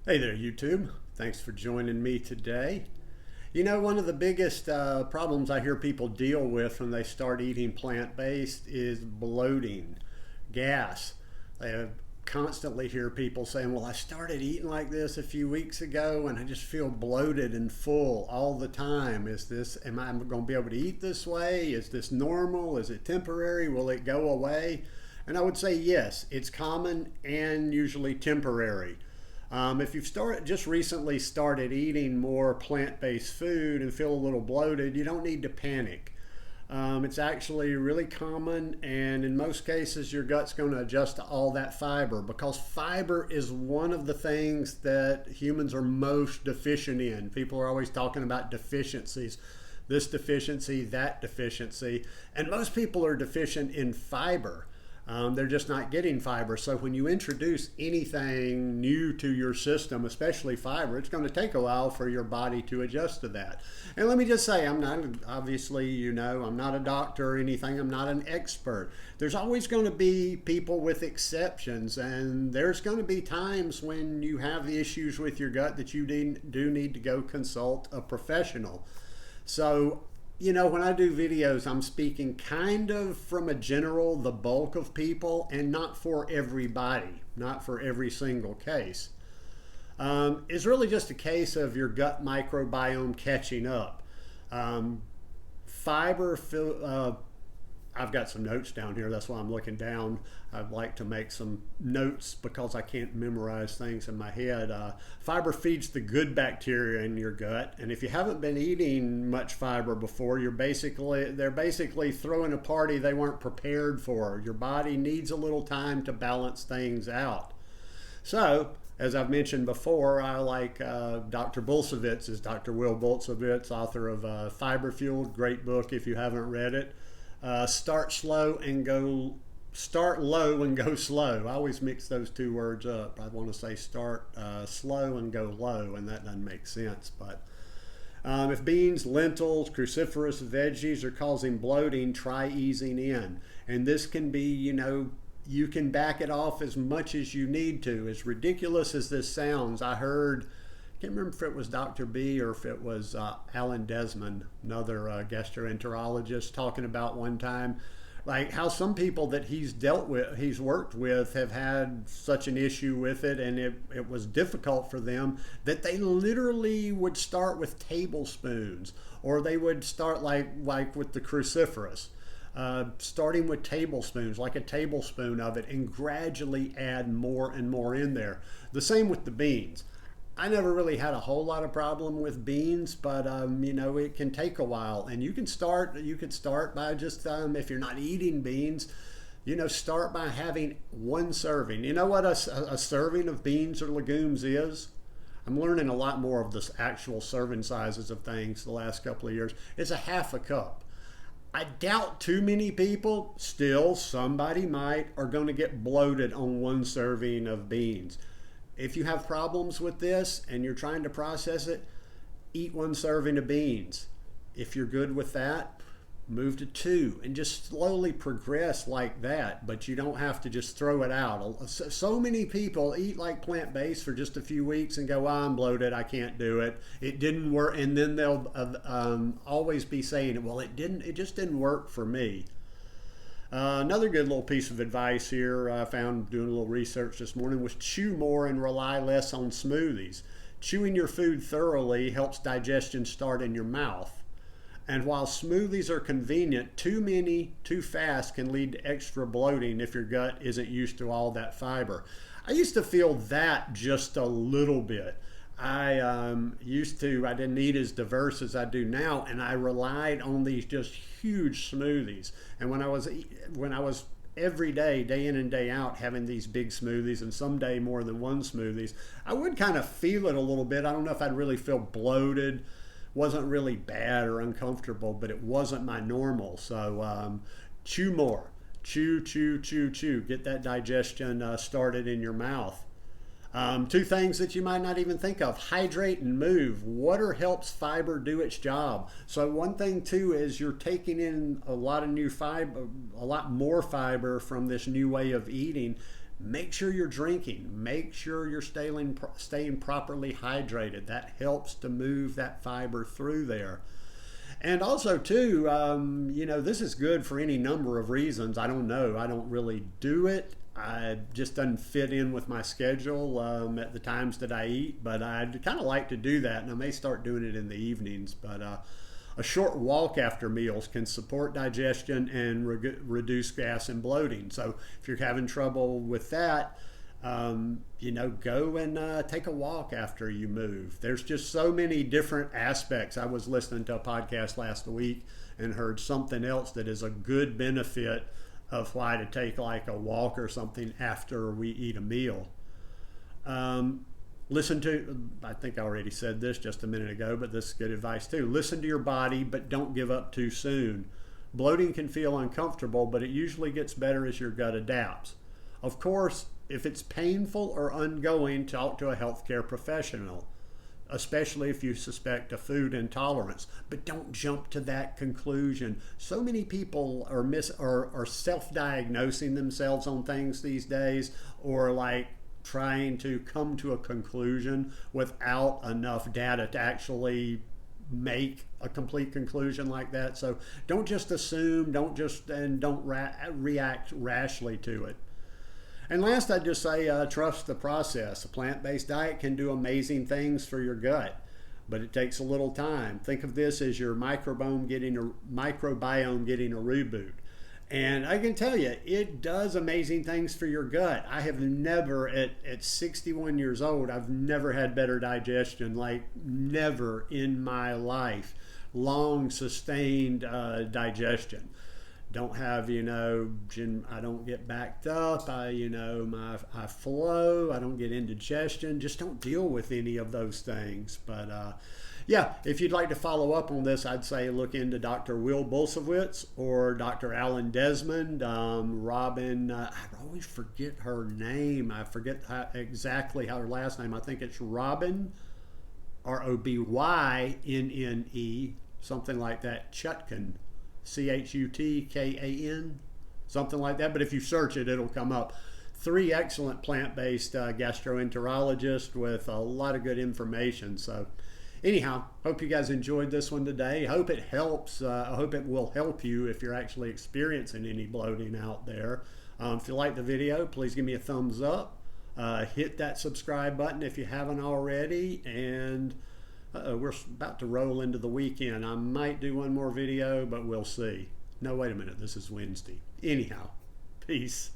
Hey there, YouTube. Thanks for joining me today. You know, one of the biggest problems I hear people deal with when they start eating plant based is bloating, gas. I constantly hear people saying, well, I started eating like this a few weeks ago and I just feel bloated and full all the time. Am I going to be able to eat this way? Is this normal? Is it temporary? Will it go away? And I would say yes, it's common and usually temporary. If you've just recently started eating more plant-based food and feel a little bloated, you don't need to panic. It's actually really common, and in most cases, your gut's going to adjust to all that fiber because fiber is one of the things that humans are most deficient in. People are always talking about deficiencies, this deficiency, that deficiency, and most people are deficient in fiber. They're just not getting fiber. So when you introduce anything new to your system, especially fiber, it's going to take a while for your body to adjust to that. And let me just say, I'm not, obviously, I'm not a doctor or anything. I'm not an expert. There's always going to be people with exceptions, and there's going to be times when you have issues with your gut that you do need to go consult a professional. So when I do videos, I'm speaking kind of from the bulk of people, and not for everybody, not for every single case. It's really just a case of your gut microbiome catching up. Fiber, I've got some notes down here. That's why I'm looking down. I'd like to make some notes because I can't memorize things in my head. Fiber feeds the good bacteria in your gut, and if you haven't been eating much fiber before, they're basically throwing a party they weren't prepared for. Your body needs a little time to balance things out. So, as I've mentioned before, I like Dr. Bulcevitz's, Dr. Will Bulcevitz, author of Fiber Fueled, great book if you haven't read it. Start low and go slow. I always mix those two words up. I want to say start slow and go low, and that doesn't make sense. But if beans, lentils, cruciferous veggies are causing bloating, try easing in. And this can be, you can back it off as much as you need to. As ridiculous as this sounds, I heard, can't remember if it was Dr. B or if it was Alan Desmond, another gastroenterologist, talking about one time, like how some people that he's worked with, have had such an issue with it, and it was difficult for them that they literally would start with tablespoons, or they would start like with the cruciferous. Starting with tablespoons, like a tablespoon of it, and gradually add more and more in there. The same with the beans. I never really had a whole lot of problem with beans, but it can take a while. And you could start by just, if you're not eating beans, start by having one serving. You know what a serving of beans or legumes is? I'm learning a lot more of the actual serving sizes of things the last couple of years. It's a half a cup. I doubt too many people, still somebody might, are going to get bloated on one serving of beans. If you have problems with this and you're trying to process it, eat one serving of beans. If you're good with that, move to two and just slowly progress like that. But you don't have to just throw it out. So many people eat like plant-based for just a few weeks and go, I'm bloated, I can't do it. It didn't work. And then they'll always be saying, well, it just didn't work for me. Another good little piece of advice here I found doing a little research this morning was chew more and rely less on smoothies. Chewing your food thoroughly helps digestion start in your mouth. And while smoothies are convenient, too many too fast can lead to extra bloating if your gut isn't used to all that fiber. I used to feel that just a little bit. I didn't eat as diverse as I do now, and I relied on these just huge smoothies. And when I was every day in and day out, having these big smoothies, and someday more than one smoothies, I would kind of feel it a little bit. I don't know if I'd really feel bloated. Wasn't really bad or uncomfortable, but it wasn't my normal. So chew more. Chew. Get that digestion started in your mouth. Two things that you might not even think of: hydrate and move. Water helps fiber do its job. So one thing too is you're taking in a lot of new fiber, a lot more fiber from this new way of eating. Make sure you're drinking. Make sure you're staying properly hydrated. That helps to move that fiber through there. And also, too, this is good for any number of reasons. I don't know. I don't really do it. I just doesn't fit in with my schedule at the times that I eat. But I'd kind of like to do that, and I may start doing it in the evenings. But a short walk after meals can support digestion and reduce gas and bloating. So if you're having trouble with that, go and take a walk after you move. There's just so many different aspects. I was listening to a podcast last week and heard something else that is a good benefit of why to take like a walk or something after we eat a meal. I think I already said this just a minute ago, but this is good advice too. Listen to your body, but don't give up too soon. Bloating can feel uncomfortable, but it usually gets better as your gut adapts. Of course, if it's painful or ongoing, talk to a healthcare professional, especially if you suspect a food intolerance. But don't jump to that conclusion. So many people are self-diagnosing themselves on things these days, or like trying to come to a conclusion without enough data to actually make a complete conclusion like that. So don't just assume, don't react rashly to it. And last, I'd just say trust the process. A plant-based diet can do amazing things for your gut, but it takes a little time. Think of this as your microbiome getting a reboot. And I can tell you, it does amazing things for your gut. I have never, at 61 years old, I've never had better digestion, like never in my life. Long, sustained digestion. Don't have, I don't get backed up. I flow. I don't get indigestion. Just don't deal with any of those things. But if you'd like to follow up on this, I'd say look into Dr. Will Bulsiewicz or Dr. Alan Desmond. Robin, I always forget her name. I forget exactly her last name. I think it's Robin, Robynne, something like that, Chutkan. Chutkan, something like that. But if you search it, it'll come up. 3 excellent plant-based gastroenterologists with a lot of good information. So anyhow, hope you guys enjoyed this one today. Hope it helps. I hope it will help you if you're actually experiencing any bloating out there. If you like the video, please give me a thumbs up. Hit that subscribe button if you haven't already. And we're about to roll into the weekend. I might do one more video, but we'll see. No, wait a minute. This is Wednesday. Anyhow, peace.